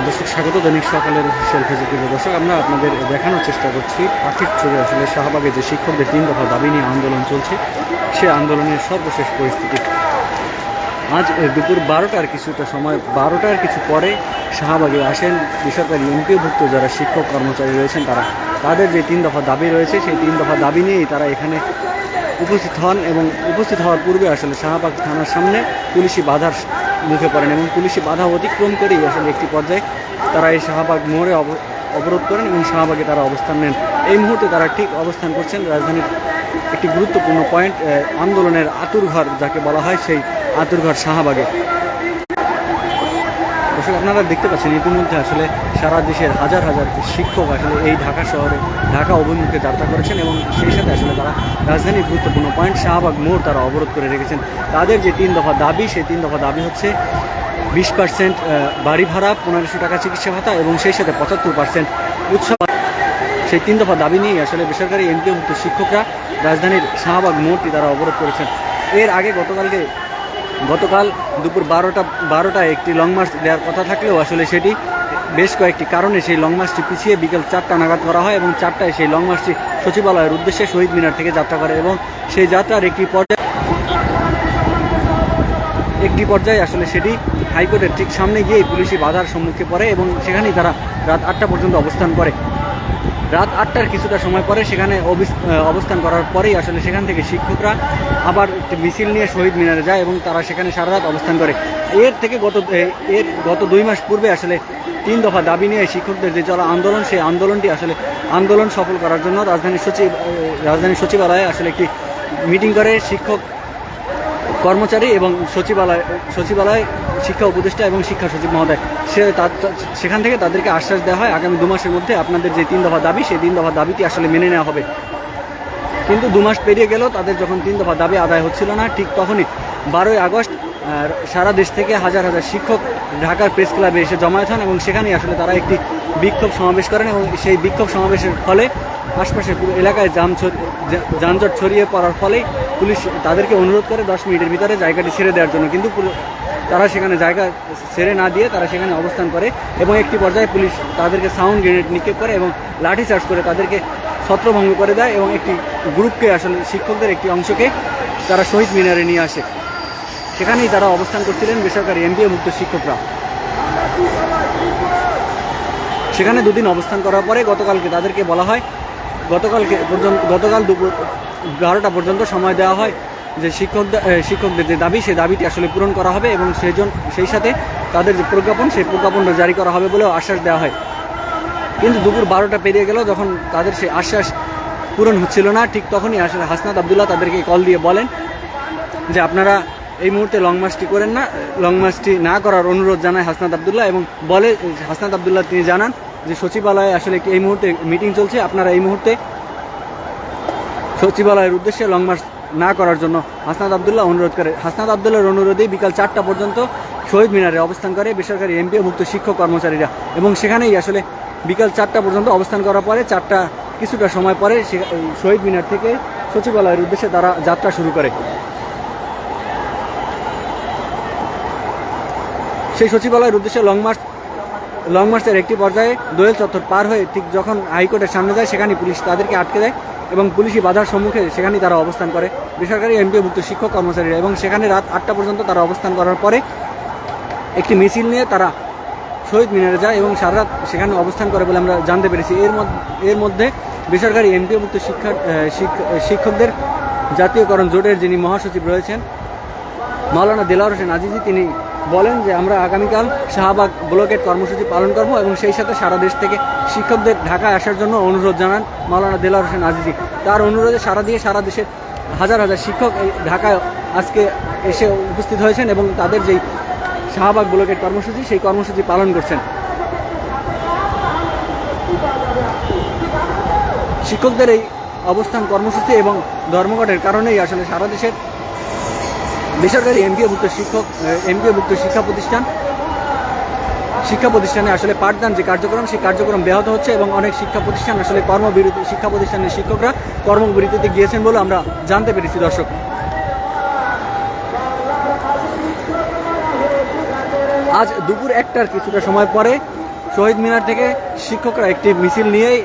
দর্শক স্বাগত দৈনিক সকালের অফিসিয়াল ফেসবুকে। দর্শক আমরা আপনাদের দেখানোর চেষ্টা করছি পাখির চোখে আসলে শাহবাগে যে শিক্ষকদের 3 দফা দাবি নিয়ে আন্দোলন চলছে সে আন্দোলনের সর্বশেষ পরিস্থিতি। আজ দুপুর 12টার কিছুটা সময় 12টার কিছু পরে শাহবাগে আসেন বেসরকারি এমপিওভুক্ত যারা শিক্ষক কর্মচারী রয়েছেন তাদের যে 3 দফা দাবি রয়েছে সেই 3 দফা দাবি নিয়েই তারা এখানে উপস্থিত হন এবং উপস্থিত হওয়ার পূর্বে আসলে শাহবাগ থানার সামনে পুলিশি বাধার মুখে পড়েন এবং পুলিশি বাধা অতিক্রম করেই আসলে একটি পর্যায়ে তারা এই শাহবাগ মোড়ে অবরোধ করেন এবং শাহবাগে তারা অবস্থান নেন। এই মুহূর্তে তারা ঠিক অবস্থান করছেন রাজধানীর একটি গুরুত্বপূর্ণ পয়েন্ট আন্দোলনের আতুরঘর যাকে বলা হয় সেই আতুরঘর শাহবাগে। দর্শক আপনারা দেখতে পাচ্ছেন ইতিমধ্যে আসলে সারা দেশের হাজার হাজার শিক্ষক আসলে এই ঢাকা শহরে ঢাকা অভিমুখে যাত্রা করেছেন এবং সেই সাথে আসলে তারা রাজধানীর গুরুত্বপূর্ণ পয়েন্ট শাহবাগ মোড় তারা অবরোধ করে রেখেছেন। তাদের যে 3 দফা দাবি সেই 3 দফা দাবি হচ্ছে 20% বাড়ি ভাড়া, 1500 টাকা চিকিৎসা ভাতা এবং সেই সাথে 75% উৎসব। সেই 3 দফা দাবি নিয়েই আসলে বেসরকারি এমপিওভুক্ত শিক্ষকরা রাজধানীর শাহবাগ মোড়টি তারা অবরোধ করেছেন। এর আগে গতকাল দুপুর 12টায় একটি লং মার্চ দেওয়ার কথা থাকলেও আসলে সেটি বেশ কয়েকটি কারণে সেই লং মার্চটি পিছিয়ে বিকেল 4টা নাগাদ করা হয় এবং 4টায় সেই লং মার্চটি সচিবালয়ের উদ্দেশ্যে শহীদ মিনার থেকে যাত্রা করে এবং সেই যাত্রার একটি পর্যায়ে আসলে সেটি হাইকোর্টের ঠিক সামনে গিয়েই পুলিশি বাধার সম্মুখে পড়ে এবং সেখানেই তারা রাত 8টা পর্যন্ত অবস্থান করে। রাত 8টার কিছুটা সময় পরে সেখানে অবস্থান করার পরেই আসলে সেখান থেকে শিক্ষকরা আবার একটি মিছিল নিয়ে শহীদ মিনারে যায় এবং তারা সেখানে সারা রাত অবস্থান করে। গত 2 মাস পূর্বে আসলে 3 দফা দাবি নিয়ে শিক্ষকদের যে চলা আন্দোলন সেই আন্দোলনটি আসলে আন্দোলন সফল করার জন্য রাজধানী সচিবালয়ে আসলে একটি মিটিং করে শিক্ষক কর্মচারী এবং সচিবালয় শিক্ষা উপদেষ্টা এবং শিক্ষা সচিব মহোদয়। সেখান থেকে তাদেরকে আশ্বাস দেওয়া হয় আগামী 2 মাসের মধ্যে আপনাদের যে 3 দফা দাবি সেই 3 দফা দাবিটি আসলে মেনে নেওয়া হবে। কিন্তু 2 মাস পেরিয়ে গেল, তাদের যখন 3 দফা দাবি আদায় হচ্ছিল না ঠিক তখনই 12ই আগস্ট সারা দেশ থেকে হাজার হাজার শিক্ষক ঢাকার প্রেস ক্লাবে এসে জমায়েত হন এবং সেখানেই আসলে তারা একটি বিক্ষোভ সমাবেশ করেন এবং সেই বিক্ষোভ সমাবেশের ফলে আশপাশের পুরো এলাকায় যানজট ছড়িয়ে পড়ার ফলে পুলিশ তাদেরকে অনুরোধ করে 10 মিনিটের ভিতরে জায়গাটি ছেড়ে দেওয়ার জন্য, কিন্তু তারা সেখানে জায়গা ছেড়ে না দিয়ে তারা সেখানে অবস্থান করে এবং একটি পর্যায়ে পুলিশ তাদেরকে সাউন্ড গ্রেনেড নিক্ষেপ করে এবং লাঠিচার্জ করে তাদেরকে ছত্রভঙ্গ করে দেয় এবং একটি গ্রুপকে আসলে শিক্ষকদের একটি অংশকে তারা শহীদ মিনারে নিয়ে আসে। সেখানেই তারা অবস্থান করছিলেন বেসরকারি এমপিওভুক্ত শিক্ষকরা। সেখানে 2 দিন অবস্থান করার পরে গতকালকে তাদেরকে বলা হয় গতকাল দুপুর 12টা পর্যন্ত সময় দেওয়া হয় যে শিক্ষকদের যে দাবি সেই দাবিটি আসলে পূরণ করা হবে এবং সেই সাথে তাদের যে প্রজ্ঞাপনটা জারি করা হবে বলেও আশ্বাস দেওয়া হয়। কিন্তু দুপুর 12টা পেরিয়ে গেল, যখন তাদের সেই আশ্বাস পূরণ হচ্ছিল না ঠিক তখনই আসলে হাসনাত আবদুল্লাহ তাদেরকে কল দিয়ে বলেন যে আপনারা এই মুহূর্তে লং মার্চটি না করার অনুরোধ জানায় হাসনাত আবদুল্লাহ এবং হাসনাত আবদুল্লাহ তিনি জানান যে সচিবালয়ে আসলে এই মুহূর্তে মিটিং চলছে, আপনারা এই মুহূর্তে সচিবালয়ের উদ্দেশ্যে লং মার্চ না করার জন্য হাসনাত আবদুল্লাহ অনুরোধ করে। হাসনাত আবদুল্লাহর অনুরোধেই বিকাল 4টা পর্যন্ত শহীদ মিনারে অবস্থান করে বেসরকারি এমপিওভুক্ত শিক্ষক কর্মচারীরা এবং সেখানেই আসলে বিকাল 4টা পর্যন্ত অবস্থান করার পরে 4টা কিছুটা সময় পরে শহীদ মিনার থেকে সচিবালয়ের উদ্দেশ্যে তারা যাত্রা শুরু করে। সেই সচিবালয়ের উদ্দেশ্যে লং মার্চের একটি পর্যায়ে দোয়েল চত্বর পার হয়ে ঠিক যখন হাইকোর্টের সামনে যায় সেখানে পুলিশ তাদেরকে আটকে দেয় এবং পুলিশি বাধার সম্মুখে সেখানেই তারা অবস্থান করে বেসরকারি এমপিওভুক্ত শিক্ষক কর্মচারীরা এবং সেখানে রাত 8টা পর্যন্ত তারা অবস্থান করার পরে একটি মিছিল নিয়ে তারা শহীদ মিনারে যায় এবং সারা রাত সেখানে অবস্থান করে বলে আমরা জানতে পেরেছি। এর মধ্যে বেসরকারি এমপিওভুক্ত শিক্ষকদের জাতীয়করণ জোটের যিনি মহাসচিব রয়েছেন মাওলানা দেলাওয়ার হোসেন আজিজি তিনি বলেন যে আমরা আগামীকাল শাহবাগ ব্লকেট কর্মসূচি পালন করব এবং সেই সাথে সারা দেশ থেকে শিক্ষকদের ঢাকায় আসার জন্য অনুরোধ জানান মাওলানা দেলাওয়ার হোসেন আজিজি। তার অনুরোধে সারা দেশের হাজার হাজার শিক্ষক এই ঢাকায় আজকে এসে উপস্থিত হয়েছেন এবং তাদের যেই শাহবাগ ব্লকেট কর্মসূচি সেই কর্মসূচি পালন করছেন। শিক্ষকদের এই অবস্থান কর্মসূচি এবং ধর্মঘটের কারণেই আসলে সারা দেশের বেসরকারি এমপিওভুক্ত শিক্ষা প্রতিষ্ঠানে আসলে পাঠদান যে কার্যক্রম সেই কার্যক্রম ব্যাহত হচ্ছে এবং অনেক শিক্ষা প্রতিষ্ঠান আসলে শিক্ষা প্রতিষ্ঠানের শিক্ষকরা কর্মবিরতিতে গিয়েছেন বলে আমরা জানতে পেরেছি। দর্শক আজ দুপুর 1টার কিছুটা সময় পরে শহীদ মিনার থেকে শিক্ষকরা একটি মিছিল নিয়েই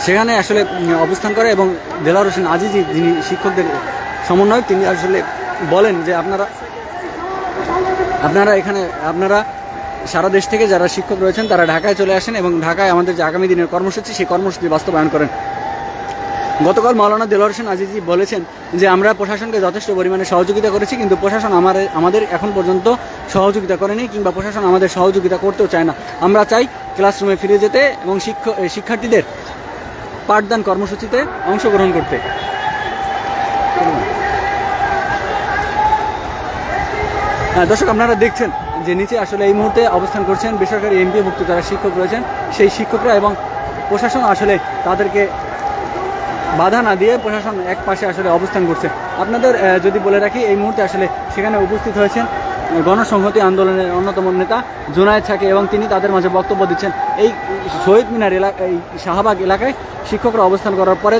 সেখানে আসলে অবস্থান করে এবং দেলোয়ার হোসেন আজিজি যিনি শিক্ষকদের সমন্বয়ক তিনি আসলে বলেন যে আপনারা এখানে সারা দেশ থেকে যারা শিক্ষক রয়েছেন তারা ঢাকায় চলে আসেন এবং ঢাকায় আমাদের যে আগামী দিনের কর্মসূচি সেই কর্মসূচি বাস্তবায়ন করেন। গতকাল মাওলানা দেলোয়ার হোসেন আজিজি বলেছেন যে আমরা প্রশাসনকে যথেষ্ট পরিমাণে সহযোগিতা করেছি, কিন্তু প্রশাসন আমাদের এখন পর্যন্ত সহযোগিতা করেনি কিংবা প্রশাসন আমাদের সহযোগিতা করতেও চায় না। আমরা চাই ক্লাসরুমে ফিরে যেতে এবং শিক্ষার্থীদের পাঠদান কর্মসূচিতে অংশগ্রহণ করতে। দর্শক আপনারা দেখছেন যে নিচে আসলে এই মুহূর্তে অবস্থান করছেন বেসরকারি এমপিওভুক্ত যারা শিক্ষক রয়েছেন সেই শিক্ষকরা এবং প্রশাসন আসলে তাদেরকে বাধা না দিয়ে প্রশাসন এক পাশে আসলে অবস্থান করছে। আপনাদের যদি বলে রাখি এই মুহূর্তে আসলে সেখানে উপস্থিত হয়েছেন গণসংহতি আন্দোলনের অন্যতম নেতা জুনায়েদ সাকি এবং তিনি তাদের মাঝে বক্তব্য দিচ্ছেন। এই শহীদ মিনার এই শাহবাগ এলাকায় শিক্ষকরা অবস্থান করার পরে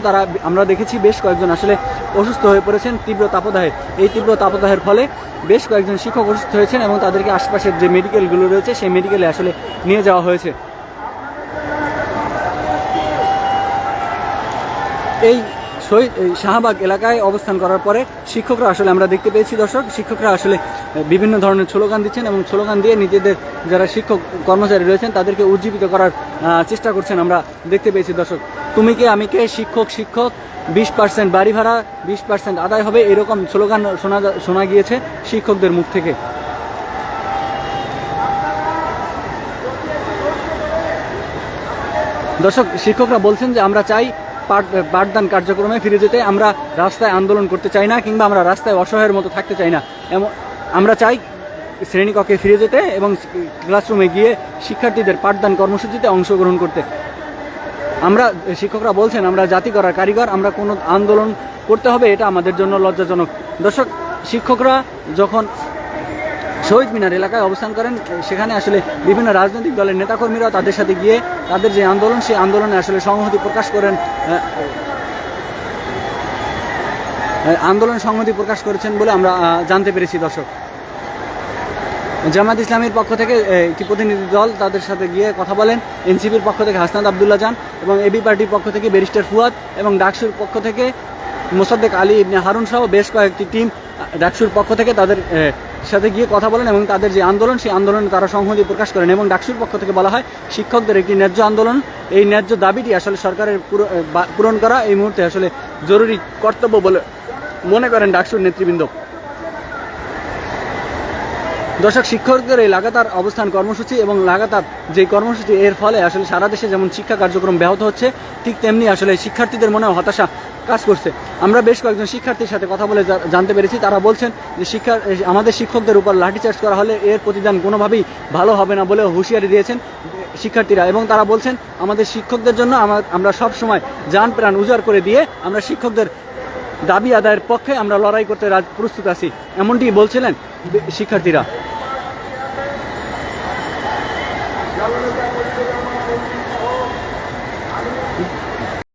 আমরা দেখেছি বেশ কয়েকজন আসলে অসুস্থ হয়ে পড়েছেন তীব্র তাপদাহে। এই তীব্র তাপদাহের ফলে বেশ কয়েকজন শিক্ষক অসুস্থ হয়েছেন এবং তাদেরকে আশপাশের যে মেডিকেলগুলো রয়েছে সেই মেডিকেলে আসলে নিয়ে যাওয়া হয়েছে। এই শাহবাগ এলাকায় অবস্থান করার পরে শিক্ষকরা আসলে আমরা দেখতে পেয়েছি দর্শক, শিক্ষকরা আসলে বিভিন্ন ধরনের স্লোগান দিচ্ছেন এবং স্লোগান দিয়ে নিজেদের যারা শিক্ষক কর্মচারী রয়েছেন তাদেরকে উজ্জীবিত করার চেষ্টা করছেন আমরা দেখতে পেয়েছি দর্শক। তুমি কে আমি কে, শিক্ষক 20% বাড়ি ভাড়া 20% আদায় হবে, এরকম স্লোগান শোনা গিয়েছে শিক্ষকদের মুখ থেকে। দর্শক শিক্ষকরা বলছেন যে আমরা চাই পাঠদান কার্যক্রমে ফিরে যেতে, আমরা রাস্তায় আন্দোলন করতে চাই না কিংবা আমরা রাস্তায় অসহায়ের মতো থাকতে চাই না। আমরা চাই শ্রেণীকক্ষে ফিরে যেতে এবং ক্লাসরুমে গিয়ে শিক্ষার্থীদের পাঠদান কর্মসূচিতে অংশগ্রহণ করতে। শিক্ষকরা বলছেন আমরা জাতি করার কারিগর, আমরা কোনো আন্দোলন করতে হবে এটা আমাদের জন্য লজ্জাজনক। দর্শক শিক্ষকরা যখন শহীদ মিনার এলাকায় অবস্থান করেন সেখানে আসলে বিভিন্ন রাজনৈতিক দলের নেতাকর্মীরা তাদের সাথে গিয়ে তাদের যে আন্দোলন সেই আন্দোলনে আসলে সংহতি প্রকাশ করেছেন বলে আমরা জানতে পেরেছি। দর্শক জামায়াত ইসলামীর পক্ষ থেকে একটি প্রতিনিধি দল তাদের সাথে গিয়ে কথা বলেন, এনসিপির পক্ষ থেকে হাসনাত আবদুল্লাহ জান এবং এবি পার্টির পক্ষ থেকে ব্যারিস্টার ফুয়াদ এবং ডাকসুর পক্ষ থেকে মোসাদ্দেক আলী ইবনে হারুন সহ বেশ কয়েকটি টিম ডাকসুর পক্ষ থেকে তাদের সাথে গিয়ে কথা বলেন এবং তাদের যে আন্দোলন সেই আন্দোলনে তারা সংহতি প্রকাশ করেন এবং ডাকসুর পক্ষ থেকে বলা হয় শিক্ষকদের একটি ন্যায্য আন্দোলন, এই ন্যায্য দাবিটি আসলে সরকারের পূরণ করা এই মুহূর্তে আসলে জরুরি কর্তব্য বলে মনে করেন ডাকসুর নেতৃবৃন্দ। দর্শক শিক্ষকদের এই লাগাতার অবস্থান কর্মসূচি এবং লাগাতার যে কর্মসূচি এর ফলে আসলে সারা দেশে যেমন শিক্ষা কার্যক্রম ব্যাহত হচ্ছে ঠিক তেমনি আসলে শিক্ষার্থীদের মনেও হতাশা কাজ করছে। আমরা বেশ কয়েকজন শিক্ষার্থীর সাথে কথা বলে জানতে পেরেছি, তারা বলছেন যে আমাদের শিক্ষকদের উপর লাঠিচার্জ করা হলে এর প্রতিদান কোনোভাবেই ভালো হবে না বলে হুঁশিয়ারি দিয়েছেন শিক্ষার্থীরা এবং তারা বলছেন আমাদের শিক্ষকদের জন্য আমরা সব সময় জান প্রাণ উজাড় করে দিয়ে আমরা শিক্ষকদের দাবি আদায়ের পক্ষে আমরা লড়াই করতে প্রস্তুত আছি, এমনটি বলছিলেন শিক্ষার্থীরা।